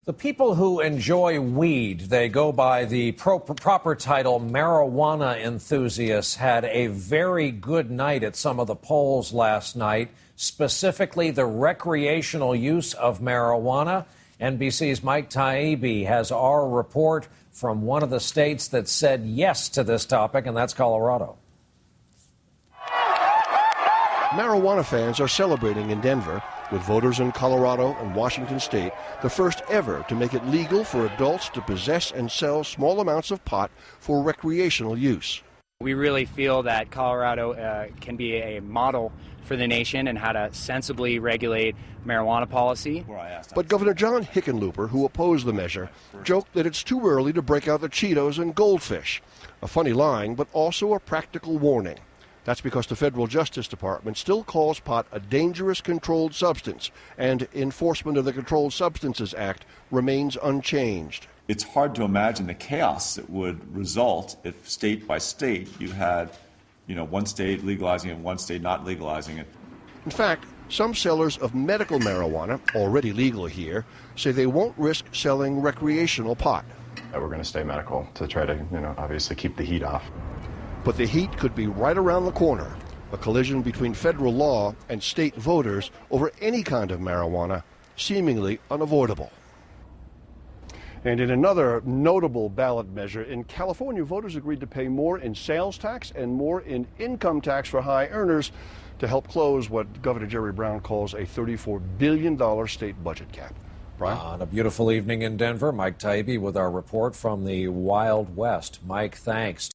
The people who enjoy weed, they go by the proper title marijuana enthusiasts, had a very good night at some of the polls last night, specifically the recreational use of marijuana. NBC's Mike Taibbi has our report from one of the states that said yes to this topic, and that's Colorado. Marijuana fans are celebrating in Denver, with voters in Colorado and Washington state the first ever to make it legal for adults to possess and sell small amounts of pot for recreational use. We really feel that Colorado can be a model for the nation and how to sensibly regulate marijuana policy. But Governor John Hickenlooper, who opposed the measure, joked that it's too early to break out the Cheetos and goldfish. A funny line, but also a practical warning. That's because the federal Justice Department still calls pot a dangerous controlled substance, and enforcement of the Controlled Substances Act remains unchanged. It's hard to imagine the chaos that would result if state by state you had, one state legalizing and one state not legalizing it. In fact, some sellers of medical marijuana, already legal here, say they won't risk selling recreational pot. We're going to stay medical to try to, obviously keep the heat off. But the heat could be right around the corner, a collision between federal law and state voters over any kind of marijuana, seemingly unavoidable. And in another notable ballot measure, in California, voters agreed to pay more in sales tax and more in income tax for high earners to help close what Governor Jerry Brown calls a $34 billion state budget gap. Brian? On a beautiful evening in Denver, Mike Taibbi with our report from the Wild West. Mike, thanks.